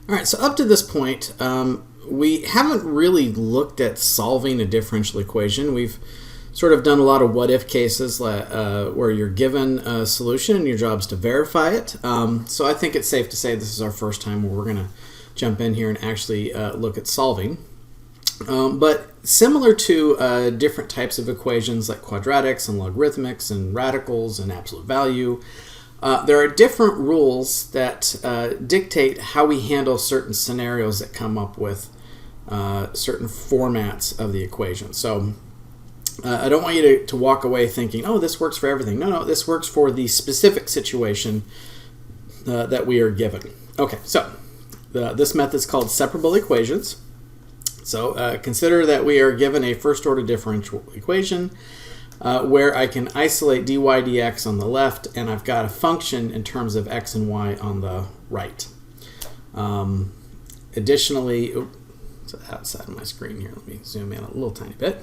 All right, so up to this point, we haven't really looked at solving a differential equation. We've sort of done a lot of what-if cases where you're given a solution and your job is to verify it. So I think it's safe to say this is our first time where we're going to jump in here and actually look at solving. But similar to different types of equations like quadratics and logarithmics and radicals and absolute value, there are different rules that dictate how we handle certain scenarios that come up with certain formats of the equation. So I don't want you to walk away thinking, oh, this works for everything. No, this works for the specific situation that we are given. Okay, so this method is called separable equations. So consider that we are given a first-order differential equation where I can isolate dy dx on the left, and I've got a function in terms of x and y on the right. Additionally, it's outside of my screen here. Let me zoom in a little tiny bit.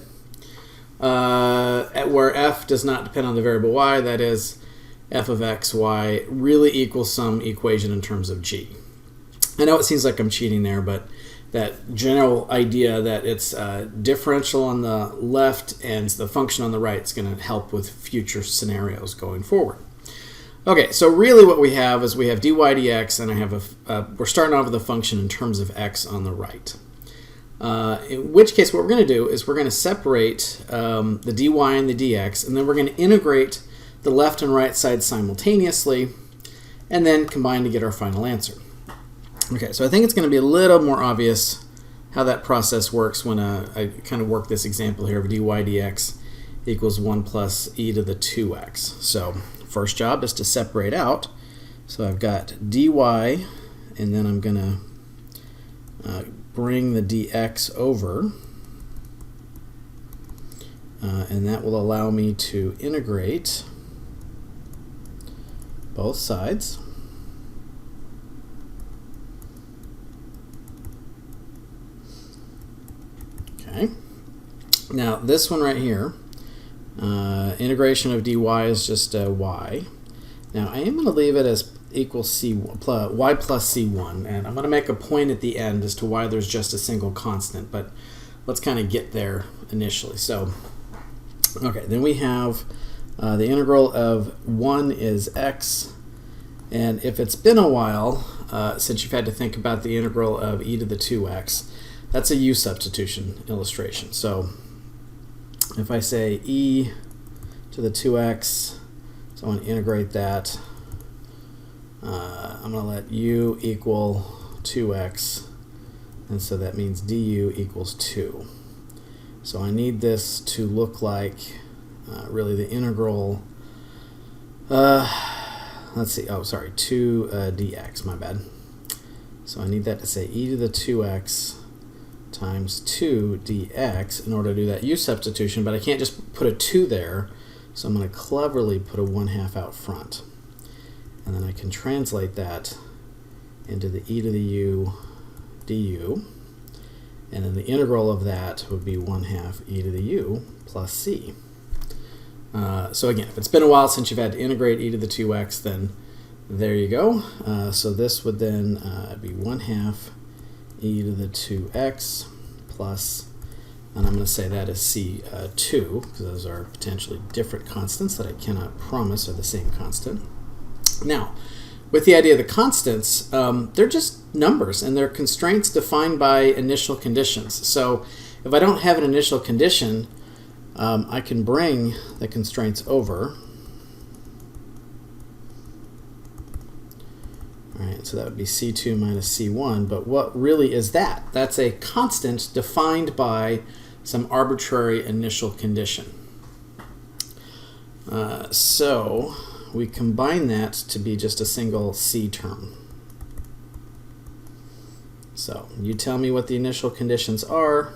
Where f does not depend on the variable y, that is, f of x, y really equals some equation in terms of g. I know it seems like I'm cheating there, but that general idea that it's differential on the left and the function on the right is going to help with future scenarios going forward. Okay, so really what we have is we have dy dx, and I have we're starting off with a function in terms of x on the right. In which case what we're going to do is we're going to separate the dy and the dx, and then we're going to integrate the left and right side simultaneously, and then combine to get our final answer. Okay, so I think it's going to be a little more obvious how that process works when I kind of work this example here of dy dx equals 1 plus e to the 2x. So first job is to separate out. So I've got dy, and then I'm going to bring the dx over, and that will allow me to integrate both sides. Okay. Now this one right here, integration of dy is just y. Now I am going to leave it as equals y plus c1, and I'm going to make a point at the end as to why there's just a single constant, but let's kind of get there initially. So, okay, then we have the integral of 1 is x, and if it's been a while since you've had to think about the integral of e to the 2x, that's a u substitution illustration. So if I say e to the 2x, so I want to integrate that, I'm going to let u equal 2x, and so that means du equals 2. So I need this to look like really the integral, let's see, 2 dx, my bad. So I need that to say e to the 2x times 2 dx in order to do that u substitution, but I can't just put a 2 there, so I'm going to cleverly put a 1/2 out front. And then I can translate that into the e to the u du, and then the integral of that would be 1/2 e to the u plus c. So again, if it's been a while since you've had to integrate e to the 2x, then there you go. So this would then be 1/2 e to the 2x plus, and I'm going to say that is c2, because those are potentially different constants that I cannot promise are the same constant. Now, with the idea of the constants, they're just numbers, and they're constraints defined by initial conditions. So if I don't have an initial condition, I can bring the constraints over. All right, so that would be c2 minus c1, but what really is that? That's a constant defined by some arbitrary initial condition. So we combine that to be just a single c term. So you tell me what the initial conditions are.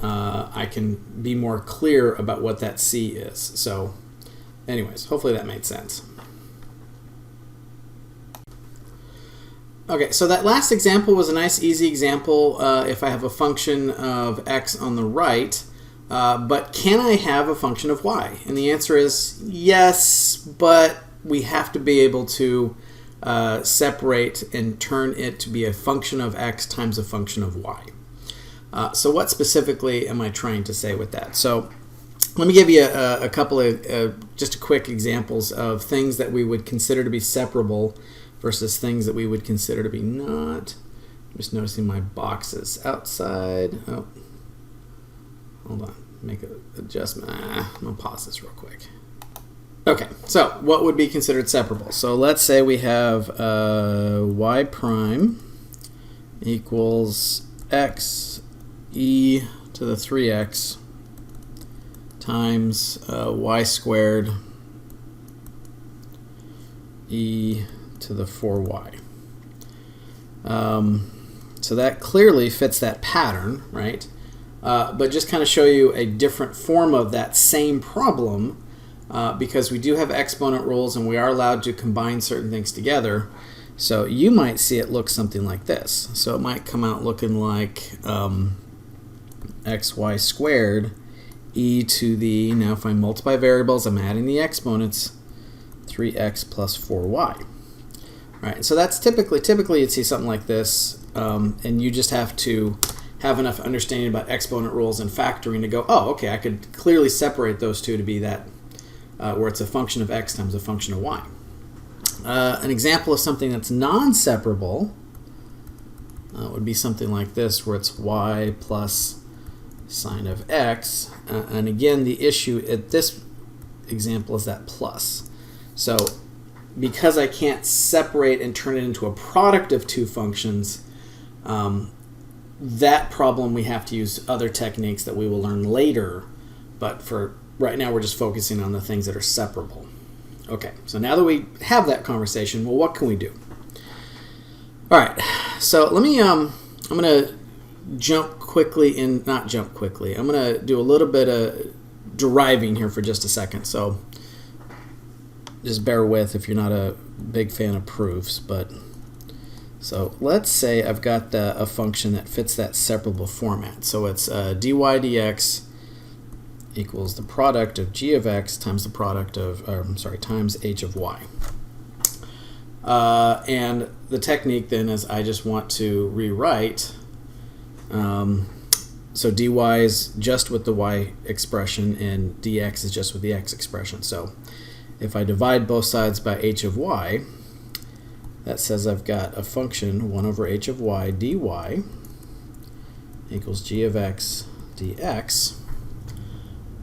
I can be more clear about what that c is. So anyways, hopefully that made sense. Okay, so that last example was a nice, easy example if I have a function of x on the right, but can I have a function of y? And the answer is yes, but we have to be able to separate and turn it to be a function of x times a function of y. So what specifically am I trying to say with that? So let me give you a couple of just quick examples of things that we would consider to be separable versus things that we would consider to be not. I'm just noticing my boxes outside. Oh, hold on. Make an adjustment. I'm going to pause this real quick. Okay, so what would be considered separable? So let's say we have y prime equals x e to the 3x times y squared e to the 4y. So that clearly fits that pattern, right? But just kind of show you a different form of that same problem because we do have exponent rules and we are allowed to combine certain things together. So you might see it look something like this. So it might come out looking like xy squared e to the, now if I multiply variables, I'm adding the exponents, 3x plus 4y. Right, so that's typically you'd see something like this, and you just have to have enough understanding about exponent rules and factoring to go, oh, okay, I could clearly separate those two to be that, where it's a function of x times a function of y. An example of something that's non-separable would be something like this, where it's y plus sine of x, and again, the issue at this example is that plus. So because I can't separate and turn it into a product of two functions, that problem we have to use other techniques that we will learn later, but for right now we're just focusing on the things that are separable. Okay, so now that we have that conversation, well, what can we do? All right, so let me, I'm going to jump quickly in, not jump quickly, I'm going to do a little bit of deriving here for just a second, so just bear with if you're not a big fan of proofs. But so let's say I've got a function that fits that separable format. So it's dy dx equals the product of g of x times the product of, times h of y. And the technique then is I just want to rewrite. So dy is just with the y expression and dx is just with the x expression. So if I divide both sides by h of y, that says I've got a function 1 over h of y dy equals g of x dx.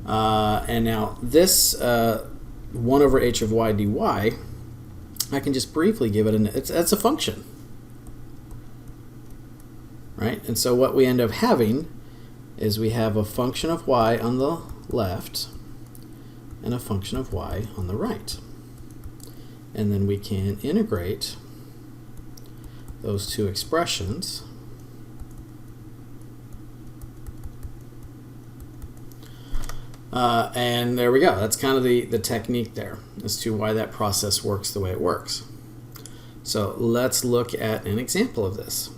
And now this 1 over h of y dy, I can just briefly give it it's a function. Right? And so what we end up having is we have a function of y on the left and a function of y on the right. And then we can integrate those two expressions and there we go. That's kind of the technique there as to why that process works the way it works. So let's look at an example of this.